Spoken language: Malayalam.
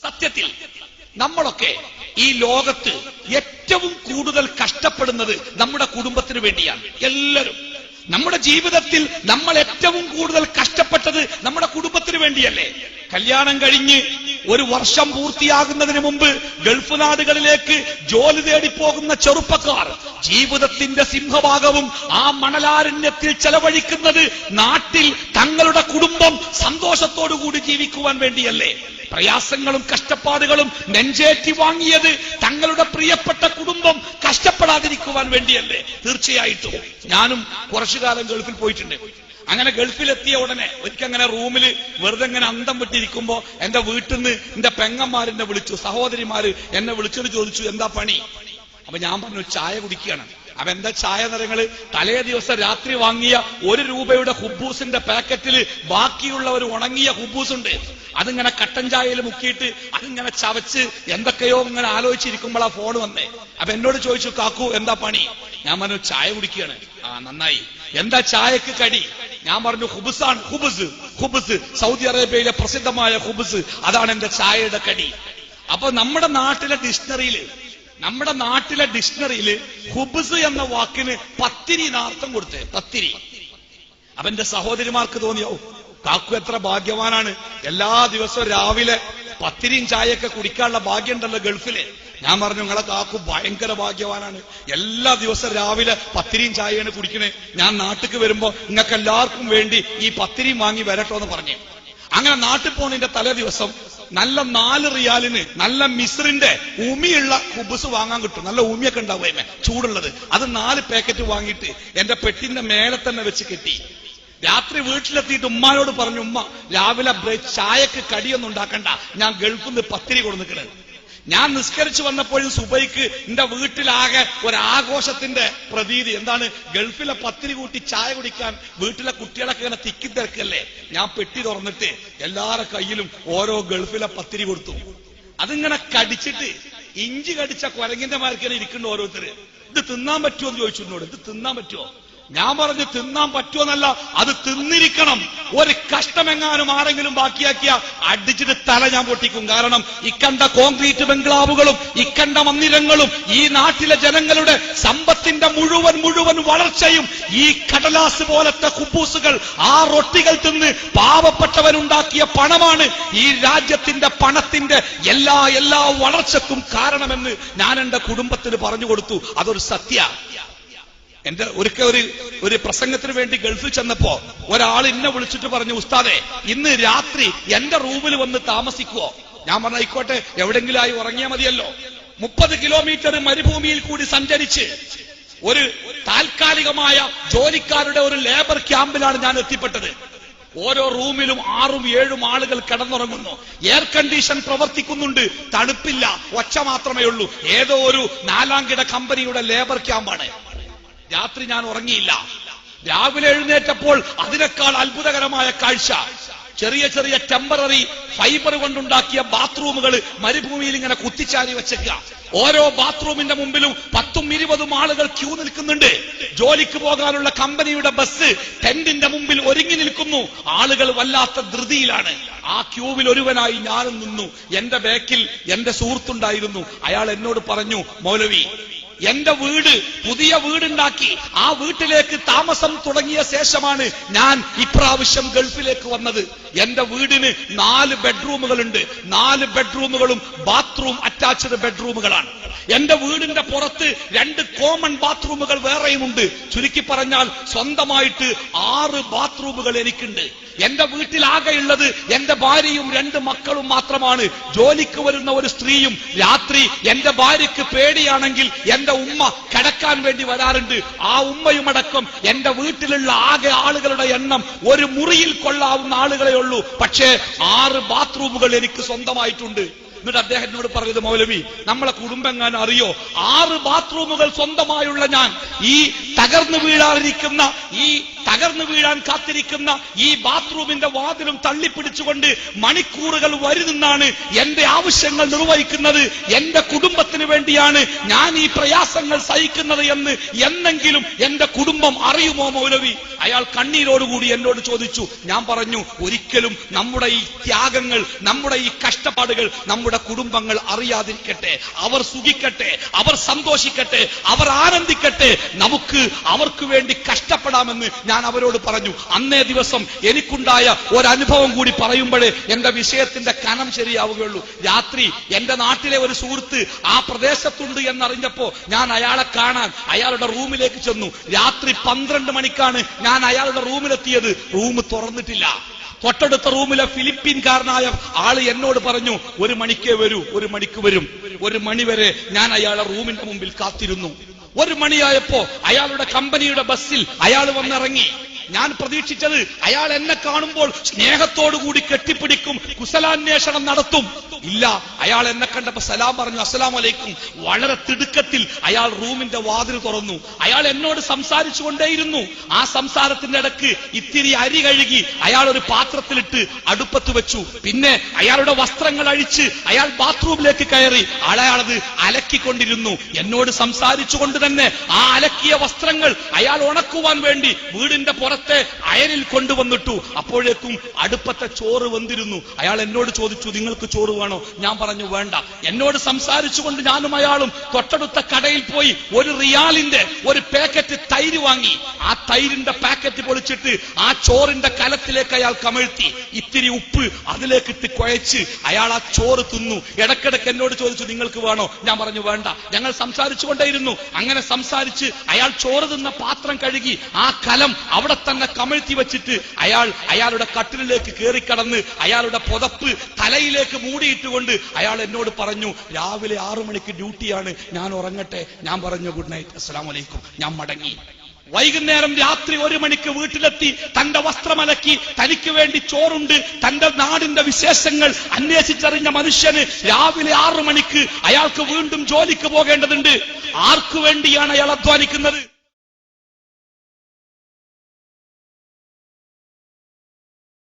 സത്യത്തിൽ നമ്മളൊക്കെ ഈ ലോകത്ത് ഏറ്റവും കൂടുതൽ കഷ്ടപ്പെടുന്നത് നമ്മുടെ കുടുംബത്തിന് വേണ്ടിയാണ്. എല്ലാവരും നമ്മുടെ ജീവിതത്തിൽ നമ്മൾ ഏറ്റവും കൂടുതൽ കഷ്ടപ്പെട്ടത് നമ്മുടെ കുടുംബത്തിന് വേണ്ടിയല്ലേ? കല്യാണം കഴിഞ്ഞ് ഒരു വർഷം പൂർത്തിയാകുന്നതിന് മുമ്പ് ഗൾഫ് നാടുകളിലേക്ക് ജോലി തേടി പോകുന്ന ചെറുപ്പക്കാർ ജീവിതത്തിന്റെ സിംഹഭാഗവും ആ മണലാരണ്യത്തിൽ ചെലവഴിക്കുന്നത് നാട്ടിൽ തങ്ങളുടെ കുടുംബം സന്തോഷത്തോടുകൂടി ജീവിക്കുവാൻ വേണ്ടിയല്ലേ? പ്രയാസങ്ങളും കഷ്ടപ്പാടുകളും നെഞ്ചേറ്റി വാങ്ങിയത് തങ്ങളുടെ പ്രിയപ്പെട്ട കുടുംബം കഷ്ടപ്പെടാതിരിക്കുവാൻ വേണ്ടിയല്ലേ? തീർച്ചയായിട്ടും ഞാനും കുറച്ചു കാലം ഗൾഫിൽ പോയിട്ടുണ്ട്. അങ്ങനെ ഗൾഫിലെത്തിയ ഉടനെ ഒരിക്കങ്ങനെ റൂമിൽ വെറുതെ ഇങ്ങനെ അന്തം വിട്ടിരിക്കുമ്പോ എന്റെ വീട്ടിൽ നിന്ന് എന്റെ പെങ്ങന്മാരെന്നെ വിളിച്ചു, സഹോദരിമാര് എന്നെ വിളിച്ചിട്ട് ചോദിച്ചു, എന്താ പണി? അപ്പൊ ഞാൻ പറഞ്ഞു, ചായ കുടിക്കുകയാണ്. അപ്പൊ എന്താ ചായ നിറങ്ങള്? തലേ ദിവസം രാത്രി വാങ്ങിയ 1 രൂപയുടെ ഹുബൂസിന്റെ പാക്കറ്റിൽ ബാക്കിയുള്ള ഒരു ഉണങ്ങിയ ഹുബൂസ് ഉണ്ട്. അതിങ്ങനെ കട്ടൻ ചായയിൽ മുക്കിയിട്ട് അതിങ്ങനെ ചവച്ച് എന്തൊക്കെയോ ഇങ്ങനെ ആലോചിച്ചിരിക്കുമ്പോൾ ആ ഫോൺ വന്നേ. അപ്പൊ എന്നോട് ചോദിച്ചു, കാക്കു എന്താ പണി? ഞാൻ പറഞ്ഞു, ചായ കുടിക്കുകയാണ്. ആ നന്നായി, എന്താ ചായക്ക് കടി? ഞാൻ പറഞ്ഞു, ഹുബുസാണ്. ഹുബുസ് സൗദി അറേബ്യയിലെ പ്രസിദ്ധമായ ഹുബുസ്, അതാണ് എന്റെ ചായയുടെ കടി. അപ്പൊ നമ്മുടെ നാട്ടിലെ ഡിക്ഷണറിയില് ഹുബുസ് എന്ന വാക്കിന് പത്തിരി എന്നർത്ഥം കൊടുത്തേ, പത്തിരി. അപ്പൊ എന്റെ സഹോദരിമാർക്ക് തോന്നിയോ, കാക്കു എത്ര ഭാഗ്യവാനാണ്, എല്ലാ ദിവസവും രാവിലെ പത്തിരിയും ചായയൊക്കെ കുടിക്കാനുള്ള ഭാഗ്യം ഉണ്ടല്ലോ ഗൾഫില്. ഞാൻ പറഞ്ഞു, നിങ്ങളെ കാക്കു ഭയങ്കര ഭാഗ്യവാനാണ്, എല്ലാ ദിവസവും രാവിലെ പത്തിരിയും ചായയാണ് കുടിക്കണേ. ഞാൻ നാട്ടിക്ക് വരുമ്പോ നിങ്ങൾക്ക് എല്ലാവർക്കും വേണ്ടി ഈ പത്തിരിയും വാങ്ങി വരട്ടോ എന്ന് പറഞ്ഞു. അങ്ങനെ നാട്ടിൽ പോണതിന്റെ തലേ ദിവസം നല്ല 4 റിയാലിന് നല്ല മിസ്രിന്റെ ഉമിയുള്ള ഹുബുസ് വാങ്ങാൻ കിട്ടും. നല്ല ഉമിയൊക്കെ ഉണ്ടാവുമേ, ചൂടുള്ളത്. അത് 4 പാക്കറ്റ് വാങ്ങിയിട്ട് എന്റെ പെട്ടിന്റെ മേലെ തന്നെ വെച്ച് കെട്ടി. രാത്രി വീട്ടിലെത്തിയിട്ട് ഉമ്മാനോട് പറഞ്ഞു, ഉമ്മ രാവിലെ ചായക്ക് കടിയൊന്നും ഉണ്ടാക്കണ്ട, ഞാൻ ഗൾഫിൽ നിന്ന് പത്തിരി കൊടുന്നിക്കണേ. ഞാൻ നിസ്കരിച്ചു വന്നപ്പോഴും സുബൈക്ക് എന്റെ വീട്ടിലാകെ ഒരാഘോഷത്തിന്റെ പ്രതീതി. എന്താണ്? ഗൾഫിലെ പത്തിരി കൂട്ടി ചായ കുടിക്കാൻ വീട്ടിലെ കുട്ടികളൊക്കെ ഇങ്ങനെ തിക്കി തിരക്കല്ലേ. ഞാൻ പെട്ടി തുറന്നിട്ട് എല്ലാവരുടെ കയ്യിലും ഓരോ ഗൾഫിലെ പത്തിരി കൊടുത്തു. അതിങ്ങനെ കടിച്ചിട്ട് ഇഞ്ചി കടിച്ച കുരങ്ങിന്റെ മാർക്കിനെ ഇരിക്കുന്നുണ്ട് ഓരോരുത്തര്. ഇത് തിന്നാൻ പറ്റുമോ എന്ന് ചോദിച്ചു എന്നോട്. ഇത് തിന്നാൻ പറ്റുമോ? ഞാൻ പറഞ്ഞു, തിന്നാൻ പറ്റുമെന്നല്ല, അത് തിന്നിരിക്കണം. ഒരു കഷ്ടമെങ്ങാനും ആരെങ്കിലും ബാക്കിയാക്കിയ അടിച്ചിട്ട് തല ഞാൻ പൊട്ടിക്കും. കാരണം ഇക്കണ്ട കോൺക്രീറ്റ് ബംഗ്ലാവുകളും ഇക്കണ്ട മന്ദിരങ്ങളും ഈ നാട്ടിലെ ജനങ്ങളുടെ സമ്പത്തിന്റെ മുഴുവൻ വളർച്ചയും ഈ കടലാസ് പോലത്തെ കുബൂസുകൾ, ആ റൊട്ടികൾ തിന്ന് പാവപ്പെട്ടവരുണ്ടാക്കിയ പണമാണ് ഈ രാജ്യത്തിന്റെ പണത്തിന്റെ എല്ലാ വളർച്ചക്കും കാരണമെന്ന് ഞാൻ എന്റെ കുടുംബത്തിന് പറഞ്ഞു കൊടുത്തു. അതൊരു സത്യ. എന്റെ ഒരു പ്രസംഗത്തിന് വേണ്ടി ഗൾഫിൽ ചെന്നപ്പോ ഒരാൾ എന്നെ വിളിച്ചിട്ട് പറഞ്ഞു, ഉസ്താദെ ഇന്ന് രാത്രി എന്റെ റൂമിൽ വന്ന് താമസിക്കുവോ? ഞാൻ പറഞ്ഞു, ആയിക്കോട്ടെ, എവിടെങ്കിലായി ഉറങ്ങിയാൽ മതിയല്ലോ. 30 കിലോമീറ്റർ മരുഭൂമിയിൽ കൂടി സഞ്ചരിച്ച് ഒരു താൽക്കാലികമായ ജോലിക്കാരുടെ ഒരു ലേബർ ക്യാമ്പിലാണ് ഞാൻ എത്തിപ്പെട്ടത്. ഓരോ റൂമിലും 6ഉം 7ഉം ആളുകൾ കിടന്നുറങ്ങുന്നു. എയർ കണ്ടീഷൻ പ്രവർത്തിക്കുന്നുണ്ട്, തണുപ്പില്ല, ഒച്ച മാത്രമേ ഉള്ളൂ. ഏതോ ഒരു 4ാം കിട കമ്പനിയുടെ ലേബർ ക്യാമ്പാണ്. രാത്രി ഞാൻ ഉറങ്ങിയില്ല. രാവിലെ എഴുന്നേറ്റപ്പോൾ അതിനേക്കാൾ അത്ഭുതകരമായ കാഴ്ച. ചെറിയ ടെമ്പററി ഫൈബർ കൊണ്ടുണ്ടാക്കിയ ബാത്റൂമുകൾ മരുഭൂമിയിൽ ഇങ്ങനെ കുത്തിച്ചാരി വെച്ചേക്കുക. ഓരോ ബാത്റൂമിന്റെ മുമ്പിലും 10ഉം 20ഉം ആളുകൾ ക്യൂ നിൽക്കുന്നുണ്ട്. ജോലിക്ക് പോകാനുള്ള കമ്പനിയുടെ ബസ് ടെന്റിന്റെ മുമ്പിൽ ഒരുങ്ങി നിൽക്കുന്നു. ആളുകൾ വല്ലാത്ത ധൃതിയിലാണ്. ആ ക്യൂവിൽ ഒരുവനായി ഞാനും നിന്നു. എന്റെ ബാക്കിൽ എന്റെ സുഹൃത്തുണ്ടായിരുന്നു. അയാൾ എന്നോട് പറഞ്ഞു, മൗലവി, എന്റെ വീട് പുതിയ വീടുണ്ടാക്കി ആ വീട്ടിലേക്ക് താമസം തുടങ്ങിയ ശേഷമാണ് ഞാൻ ഇപ്രാവശ്യം ഗൾഫിലേക്ക് വന്നത്. എന്റെ വീടിന് 4 ബെഡ്റൂമുകളുണ്ട്. 4 ബെഡ്റൂമുകളും ബാത്റൂം അറ്റാച്ച്ഡ് ബെഡ്റൂമുകളാണ്. എന്റെ വീടിന്റെ പുറത്ത് 2 കോമൺ ബാത്റൂമുകൾ വേറെയുമുണ്ട്. ചുരുക്കി പറഞ്ഞാൽ സ്വന്തമായിട്ട് 6 ബാത്റൂമുകൾ എനിക്കുണ്ട്. എന്റെ വീട്ടിലാകെയുള്ളത് എന്റെ ഭാര്യയും 2 മക്കളും മാത്രമാണ്. ജോലിക്ക് വരുന്ന ഒരു സ്ത്രീയും രാത്രി എന്റെ ഭാര്യയ്ക്ക് പേടിയാണെങ്കിൽ എന്റെ ഉമ്മ കിടക്കാൻ വേണ്ടി വരാറുണ്ട്. ആ ഉമ്മയുമടക്കം എന്റെ വീട്ടിലുള്ള ആകെ ആളുകളുടെ എണ്ണം ഒരു മുറിയിൽ കൊള്ളാവുന്ന ആളുകളെ ഉള്ളൂ. പക്ഷേ 6 ബാത്റൂമുകൾ എനിക്ക് സ്വന്തമായിട്ടുണ്ട്. എന്നിട്ട് അദ്ദേഹത്തിനോട് പറഞ്ഞത്, മൗലവി, നമ്മളെ കുടുംബെങ്ങാനും അറിയോ? 6 ബാത്റൂമുകൾ സ്വന്തമായുള്ള ഞാൻ ഈ തകർന്നു വീഴാതിരിക്കുന്ന ഈ തകർന്നു വീഴാൻ കാത്തിരിക്കുന്ന ഈ ബാത്റൂമിന്റെ വാതിലും തള്ളിപ്പിടിച്ചുകൊണ്ട് മണിക്കൂറുകൾ വരി നിന്നാണ് എന്റെ ആവശ്യങ്ങൾ നിർവഹിക്കുന്നത്, എന്റെ കുടുംബത്തിന് വേണ്ടിയാണ് ഞാൻ ഈ പ്രയാസങ്ങൾ സഹിക്കുന്നത് എന്ന് എന്നെങ്കിലും എന്റെ കുടുംബം അറിയുമോ മൗലവി? അയാൾ കണ്ണീരോടുകൂടി എന്നോട് ചോദിച്ചു. ഞാൻ പറഞ്ഞു, ഒരിക്കലും നമ്മുടെ ഈ ത്യാഗങ്ങൾ, നമ്മുടെ ഈ കഷ്ടപ്പാടുകൾ നമ്മുടെ കുടുംബങ്ങൾ അറിയാതിരിക്കട്ടെ. അവർ സുഖിക്കട്ടെ, അവർ സന്തോഷിക്കട്ടെ, അവർ ആനന്ദിക്കട്ടെ. നമുക്ക് അവർക്ക് വേണ്ടി കഷ്ടപ്പെടാമെന്ന് ഞാൻ അവരോട് പറഞ്ഞു. അന്നേ ദിവസം എനിക്കുണ്ടായ ഒരനുഭവം കൂടി പറയുമ്പോഴേ എന്റെ വിഷയത്തിന്റെ കനം ശരിയാവുകയുള്ളൂ. രാത്രി എന്റെ നാട്ടിലെ ഒരു സുഹൃത്ത് ആ പ്രദേശത്തുണ്ട് എന്നറിഞ്ഞപ്പോ ഞാൻ അയാളെ കാണാൻ അയാളുടെ റൂമിലേക്ക് ചെന്നു. രാത്രി 12 മണിക്കാണ് ഞാൻ അയാളുടെ റൂമിലെത്തിയത്. റൂം തുറന്നിട്ടില്ല. തൊട്ടടുത്ത റൂമിലെ ഫിലിപ്പീൻകാരനായ ആള് എന്നോട് പറഞ്ഞു, 1 മണിക്കേ വരൂ, 1 മണിക്ക് വരും. 1 മണി വരെ ഞാൻ അയാളുടെ റൂമിന്റെ മുമ്പിൽ കാത്തിരുന്നു. 1 മണിയായപ്പോ അയാളുടെ കമ്പനിയുടെ ബസ്സിൽ അയാൾ വന്നിറങ്ങി. ഞാൻ പ്രതീക്ഷിച്ചത് അയാൾ എന്നെ കാണുമ്പോൾ സ്നേഹത്തോടുകൂടി കെട്ടിപ്പിടിക്കും, കുശലാന്വേഷണം നടത്തും. ഇല്ല, അയാൾ എന്നെ കണ്ടപ്പോ സലാം പറഞ്ഞു, അസ്സലാമു അലൈക്കും. വളരെ തിടുക്കത്തിൽ അയാൾ റൂമിന്റെ വാതിൽ തുറന്നു. അയാൾ എന്നോട് സംസാരിച്ചു കൊണ്ടേയിരുന്നു. ആ സംസാരത്തിന്റെ ഇടക്ക് ഇത്തിരി അരി കഴുകി അയാൾ ഒരു പാത്രത്തിലിട്ട് അടുപ്പത്ത് വെച്ചു. പിന്നെ അയാളുടെ വസ്ത്രങ്ങൾ അഴിച്ച് അയാൾ ബാത്റൂമിലേക്ക് കയറി അയാളത് അലക്കിക്കൊണ്ടിരുന്നു. എന്നോട് സംസാരിച്ചുകൊണ്ട് തന്നെ ആ അലക്കിയ വസ്ത്രങ്ങൾ അയാൾ ഉണക്കുവാൻ വേണ്ടി വീടിന്റെ പുറത്തെ അയലിൽ കൊണ്ടുവന്നിട്ടു. അപ്പോഴേക്കും അടുപ്പത്തെ ചോറ് വെന്തിരുന്നു. അയാൾ എന്നോട് ചോദിച്ചു, നിങ്ങൾക്ക് ചോറ് വേണോ? ഞാൻ പറഞ്ഞു വേണ്ട. എന്നോട് സംസാരിച്ചുകൊണ്ട് ഞാനും അയാളും തൊട്ടടുത്ത കടയിൽ പോയി 1 റിയാലിന്റെ ഒരു പാക്കറ്റ് തൈര് വാങ്ങി. ആ തൈരിന്റെ പാക്കറ്റ് പൊളിച്ചിട്ട് ആ ചോറിന്റെ കലത്തിലേക്ക് അയാൾ കമഴ്ത്തി. ഇത്തിരി ഉപ്പ് അതിലേക്കിട്ട് കുഴച്ച് അയാൾ ആ ചോറ് തിന്നു. ഇടക്കിടക്ക് എന്നോട് ചോദിച്ചു, നിങ്ങൾക്ക് വേണോ? ഞാൻ പറഞ്ഞു വേണ്ട. ഞങ്ങൾ സംസാരിച്ചു കൊണ്ടേയിരുന്നു. അങ്ങനെ സംസാരിച്ച് അയാൾ ചോറ് തിന്ന പാത്രം കഴുകി ആ കലം അവിടെ തന്നെ കമഴ്ത്തി വെച്ചിട്ട് അയാളുടെ കട്ടിലിലേക്ക് കയറിക്കടന്ന് അയാളുടെ പുതപ്പ് തലയിലേക്ക് മൂടിയിട്ടുകൊണ്ട് അയാൾ എന്നോട് പറഞ്ഞു, രാവിലെ 6 മണിക്ക് ഡ്യൂട്ടിയാണ്, ഞാൻ ഉറങ്ങട്ടെ. ഞാൻ പറഞ്ഞു ഗുഡ് നൈറ്റ്, അസ്സലാമു അലൈക്കും. ഞാൻ മടങ്ങി. വൈകുന്നേരം രാത്രി 1 മണിക്ക് വീട്ടിലെത്തി. തന്റെ വസ്ത്രമലക്കി, തനിക്ക് വേണ്ടി ചോറുണ്ട്, തന്റെ നാടിന്റെ വിശേഷങ്ങൾ അന്വേഷിച്ചറിഞ്ഞ മനുഷ്യന് രാവിലെ 6 മണിക്ക് അയാൾക്ക് വീണ്ടും ജോലിക്ക് പോകേണ്ടതുണ്ട്. ആർക്കു വേണ്ടിയാണ് അയാൾ അധ്വാനിക്കുന്നത്?